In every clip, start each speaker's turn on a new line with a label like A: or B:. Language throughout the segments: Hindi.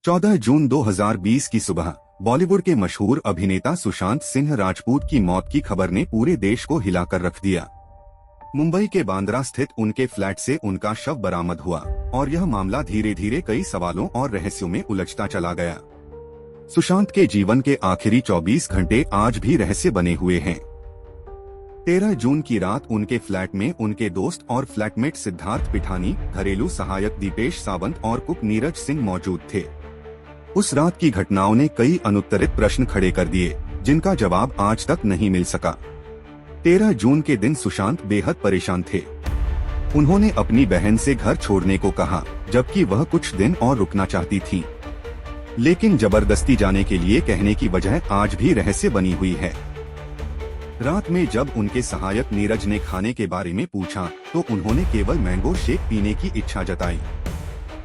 A: 14 जून 2020 की सुबह बॉलीवुड के मशहूर अभिनेता सुशांत सिंह राजपूत की मौत की खबर ने पूरे देश को हिलाकर रख दिया। मुंबई के बांद्रा स्थित उनके फ्लैट से उनका शव बरामद हुआ और यह मामला धीरे धीरे कई सवालों और रहस्यों में उलझता चला गया। सुशांत के जीवन के आखिरी 24 घंटे आज भी रहस्य बने हुए हैं। 13 जून की रात उनके फ्लैट में उनके दोस्त और फ्लैटमेट सिद्धार्थ पिठानी, घरेलू सहायक दीपेश सावंत और कुक नीरज सिंह मौजूद थे। उस रात की घटनाओं ने कई अनुत्तरित प्रश्न खड़े कर दिए, जिनका जवाब आज तक नहीं मिल सका। 13 जून के दिन सुशांत बेहद परेशान थे। उन्होंने अपनी बहन से घर छोड़ने को कहा, जबकि वह कुछ दिन और रुकना चाहती थी, लेकिन जबरदस्ती जाने के लिए कहने की वजह आज भी रहस्य बनी हुई है। रात में जब उनके सहायक नीरज ने खाने के बारे में पूछा तो उन्होंने केवल मैंगो शेक पीने की इच्छा जताई।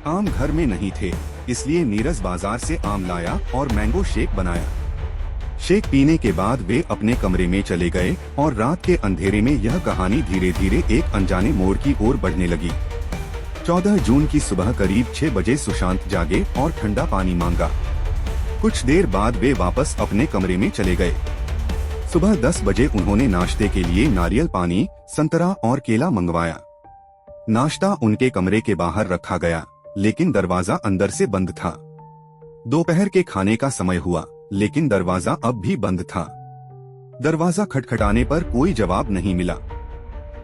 A: आम घर में नहीं थे, इसलिए नीरज बाजार से आम लाया और मैंगो शेक बनाया। शेक पीने के बाद वे अपने कमरे में चले गए और रात के अंधेरे में यह कहानी धीरे धीरे एक अनजाने मोड़ की ओर बढ़ने लगी। 14 जून की सुबह करीब 6 बजे सुशांत जागे और ठंडा पानी मांगा। कुछ देर बाद वे वापस अपने कमरे में चले गए। सुबह 10 बजे उन्होंने नाश्ते के लिए नारियल पानी, संतरा और केला मंगवाया। नाश्ता उनके कमरे के बाहर रखा गया, लेकिन दरवाजा अंदर से बंद था। दोपहर के खाने का समय हुआ, लेकिन दरवाजा अब भी बंद था। दरवाजा खटखटाने पर कोई जवाब नहीं मिला।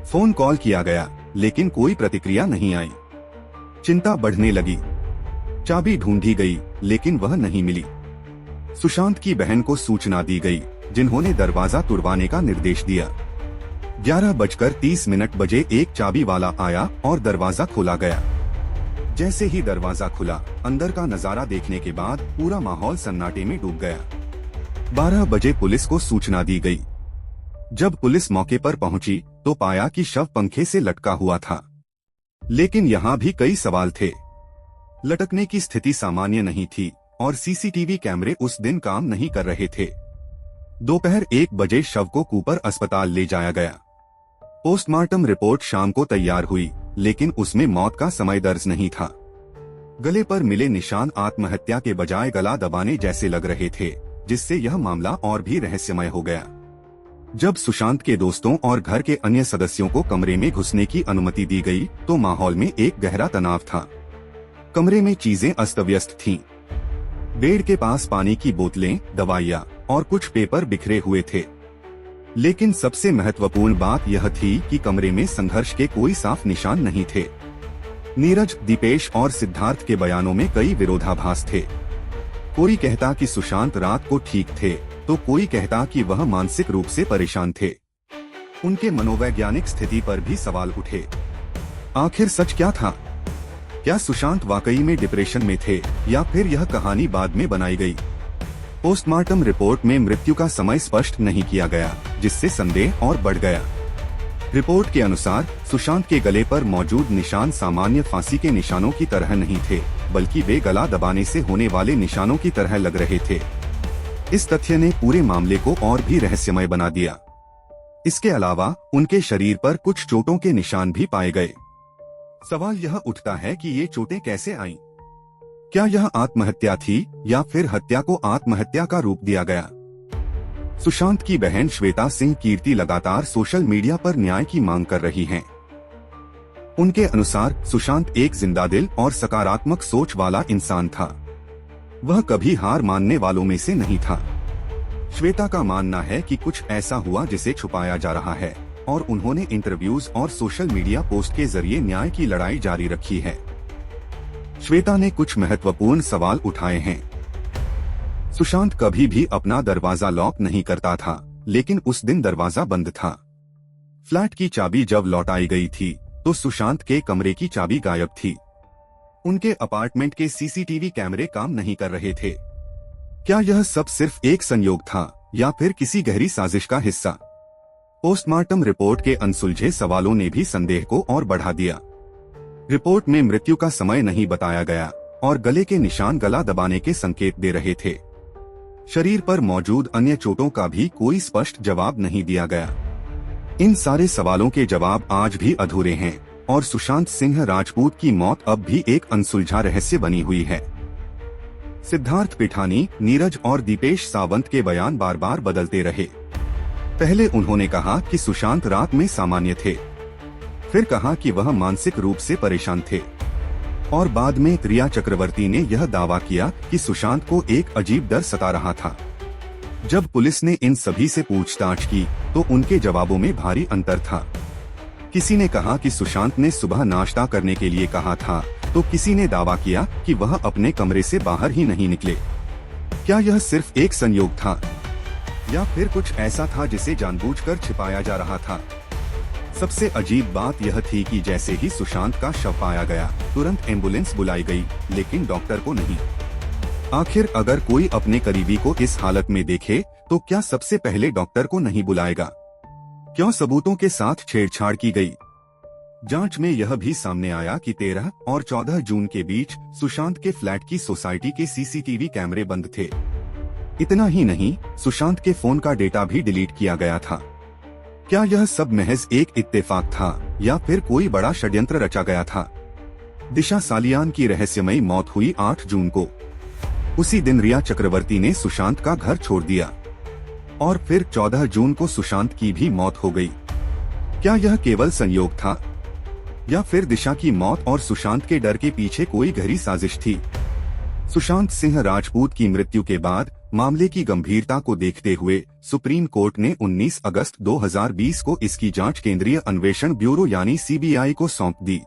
A: फोन कॉल किया गया, लेकिन कोई प्रतिक्रिया नहीं आई। चिंता बढ़ने लगी। चाबी ढूंढी गई, लेकिन वह नहीं मिली। सुशांत की बहन को सूचना दी गई, जिन्होंने दरवाजा तुड़वाने का निर्देश दिया। 11:30 बजे एक चाबी वाला आया और दरवाजा खोला गया। जैसे ही दरवाजा खुला, अंदर का नजारा देखने के बाद पूरा माहौल सन्नाटे में डूब गया। 12 बजे पुलिस को सूचना दी गई। जब पुलिस मौके पर पहुंची तो पाया कि शव पंखे से लटका हुआ था, लेकिन यहाँ भी कई सवाल थे। लटकने की स्थिति सामान्य नहीं थी और सीसीटीवी कैमरे उस दिन काम नहीं कर रहे थे। दोपहर 1 बजे शव को कूपर अस्पताल ले जाया गया। पोस्टमार्टम रिपोर्ट शाम को तैयार हुई, लेकिन उसमें मौत का समय दर्ज नहीं था। गले पर मिले निशान आत्महत्या के बजाय गला दबाने जैसे लग रहे थे, जिससे यह मामला और भी रहस्यमय हो गया। जब सुशांत के दोस्तों और घर के अन्य सदस्यों को कमरे में घुसने की अनुमति दी गई तो माहौल में एक गहरा तनाव था। कमरे में चीजें अस्त व्यस्त थीं। बेड के पास पानी की बोतलें, दवाइयाँ और कुछ पेपर बिखरे हुए थे। लेकिन सबसे महत्वपूर्ण बात यह थी कि कमरे में संघर्ष के कोई साफ निशान नहीं थे। नीरज, दीपेश और सिद्धार्थ के बयानों में कई विरोधाभास थे। कोई कहता कि सुशांत रात को ठीक थे, तो कोई कहता कि वह मानसिक रूप से परेशान थे। उनके मनोवैज्ञानिक स्थिति पर भी सवाल उठे। आखिर सच क्या था? क्या सुशांत वाकई में डिप्रेशन में थे या फिर यह कहानी बाद में बनाई गई? पोस्टमार्टम रिपोर्ट में मृत्यु का समय स्पष्ट नहीं किया गया, जिससे संदेह और बढ़ गया। रिपोर्ट के अनुसार सुशांत के गले पर मौजूद निशान सामान्य फांसी के निशानों की तरह नहीं थे, बल्कि वे गला दबाने से होने वाले निशानों की तरह लग रहे थे। इस तथ्य ने पूरे मामले को और भी रहस्यमय बना दिया। इसके अलावा उनके शरीर पर कुछ चोटों के निशान भी पाए गए। सवाल यह उठता है कि ये चोटें कैसे आईं? क्या यह आत्महत्या थी या फिर हत्या को आत्महत्या का रूप दिया गया? सुशांत की बहन श्वेता सिंह कीर्ति लगातार सोशल मीडिया पर न्याय की मांग कर रही हैं। उनके अनुसार सुशांत एक जिंदादिल और सकारात्मक सोच वाला इंसान था। वह कभी हार मानने वालों में से नहीं था। श्वेता का मानना है कि कुछ ऐसा हुआ जिसे छुपाया जा रहा है और उन्होंने इंटरव्यूज और सोशल मीडिया पोस्ट के जरिए न्याय की लड़ाई जारी रखी है। श्वेता ने कुछ महत्वपूर्ण सवाल उठाए हैं। सुशांत कभी भी अपना दरवाजा लॉक नहीं करता था, लेकिन उस दिन दरवाजा बंद था। फ्लैट की चाबी जब लौटाई गई थी तो सुशांत के कमरे की चाबी गायब थी। उनके अपार्टमेंट के सीसीटीवी कैमरे काम नहीं कर रहे थे। क्या यह सब सिर्फ एक संयोग था या फिर किसी गहरी साजिश का हिस्सा? पोस्टमार्टम रिपोर्ट के अनसुलझे सवालों ने भी संदेह को और बढ़ा दिया। रिपोर्ट में मृत्यु का समय नहीं बताया गया और गले के निशान गला दबाने के संकेत दे रहे थे। शरीर पर मौजूद अन्य चोटों का भी कोई स्पष्ट जवाब नहीं दिया गया। इन सारे सवालों के जवाब आज भी अधूरे हैं और सुशांत सिंह राजपूत की मौत अब भी एक अनसुलझा रहस्य बनी हुई है। सिद्धार्थ पिठानी, नीरज और दीपेश सावंत के बयान बार बार बदलते रहे। पहले उन्होंने कहा कि सुशांत रात में सामान्य थे, फिर कहा कि वह मानसिक रूप से परेशान थे, और बाद में रिया चक्रवर्ती ने यह दावा किया कि सुशांत को एक अजीब डर सता रहा था। जब पुलिस ने इन सभी से पूछताछ की तो उनके जवाबों में भारी अंतर था। किसी ने कहा कि सुशांत ने सुबह नाश्ता करने के लिए कहा था, तो किसी ने दावा किया कि वह अपने कमरे से बाहर ही नहीं निकले। क्या यह सिर्फ एक संयोग था या फिर कुछ ऐसा था जिसे जानबूझकर छिपाया जा रहा था? सबसे अजीब बात यह थी कि जैसे ही सुशांत का शव पाया गया, तुरंत एम्बुलेंस बुलाई गई, लेकिन डॉक्टर को नहीं। आखिर अगर कोई अपने करीबी को इस हालत में देखे तो क्या सबसे पहले डॉक्टर को नहीं बुलाएगा? क्यों सबूतों के साथ छेड़छाड़ की गई? जांच में यह भी सामने आया कि 13 और 14 जून के बीच सुशांत के फ्लैट की सोसाइटी के सीसीटीवी कैमरे बंद थे। इतना ही नहीं, सुशांत के फोन का डेटा भी डिलीट किया गया था। क्या यह सब महज एक इत्तेफाक था या फिर कोई बड़ा षड्यंत्र रचा गया था? दिशा सालियान की रहस्यमयी मौत हुई 8 जून को। उसी दिन रिया चक्रवर्ती ने सुशांत का घर छोड़ दिया और फिर 14 जून को सुशांत की भी मौत हो गई। क्या यह केवल संयोग था या फिर दिशा की मौत और सुशांत के डर के पीछे कोई गहरी साजिश थी? सुशांत सिंह राजपूत की मृत्यु के बाद मामले की गंभीरता को देखते हुए सुप्रीम कोर्ट ने 19 अगस्त 2020 को इसकी जांच केंद्रीय अन्वेषण ब्यूरो यानी सीबीआई को सौंप दी।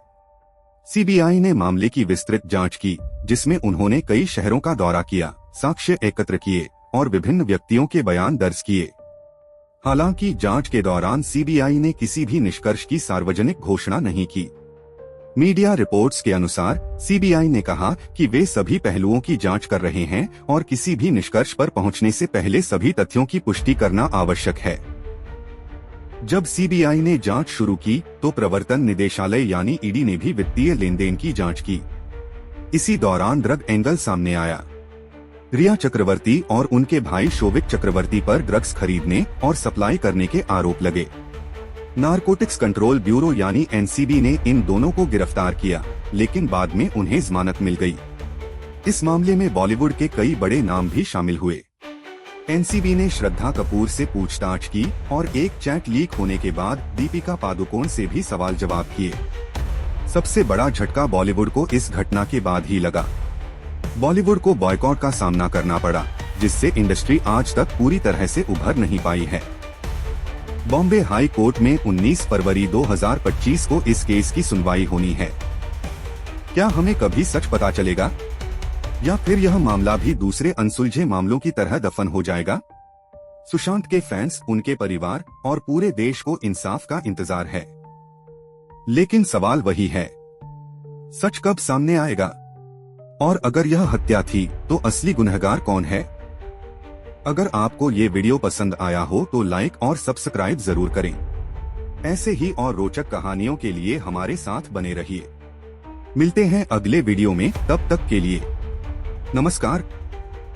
A: सीबीआई ने मामले की विस्तृत जांच की, जिसमें उन्होंने कई शहरों का दौरा किया, साक्ष्य एकत्र किए और विभिन्न व्यक्तियों के बयान दर्ज किए। हालांकि जांच के दौरान सीबीआई ने किसी भी निष्कर्ष की सार्वजनिक घोषणा नहीं की। मीडिया रिपोर्ट्स के अनुसार सीबीआई ने कहा कि वे सभी पहलुओं की जांच कर रहे हैं और किसी भी निष्कर्ष पर पहुंचने से पहले सभी तथ्यों की पुष्टि करना आवश्यक है। जब सीबीआई ने जांच शुरू की तो प्रवर्तन निदेशालय यानी ईडी ने भी वित्तीय लेनदेन की जांच की। इसी दौरान ड्रग एंगल सामने आया। रिया चक्रवर्ती और उनके भाई शोभिक चक्रवर्ती पर ड्रग्स खरीदने और सप्लाई करने के आरोप लगे। नारकोटिक्स कंट्रोल ब्यूरो यानी एनसीबी ने इन दोनों को गिरफ्तार किया, लेकिन बाद में उन्हें जमानत मिल गई। इस मामले में बॉलीवुड के कई बड़े नाम भी शामिल हुए। एनसीबी ने श्रद्धा कपूर से पूछताछ की और एक चैट लीक होने के बाद दीपिका पादुकोण से भी सवाल जवाब किए। सबसे बड़ा झटका बॉलीवुड को इस घटना के बाद ही लगा। बॉलीवुड को बॉयकॉट का सामना करना पड़ा, जिससे इंडस्ट्री आज तक पूरी तरह से उभर नहीं पाई है। बॉम्बे हाई कोर्ट में 19 फरवरी 2025 को इस केस की सुनवाई होनी है। क्या हमें कभी सच पता चलेगा या फिर यह मामला भी दूसरे अनसुलझे मामलों की तरह दफन हो जाएगा? सुशांत के फैंस, उनके परिवार और पूरे देश को इंसाफ का इंतजार है। लेकिन सवाल वही है, सच कब सामने आएगा? और अगर यह हत्या थी तो असली गुनहगार कौन है? अगर आपको ये वीडियो पसंद आया हो तो लाइक और सब्सक्राइब जरूर करें। ऐसे ही और रोचक कहानियों के लिए हमारे साथ बने रहिए। मिलते हैं अगले वीडियो में, तब तक के लिए नमस्कार।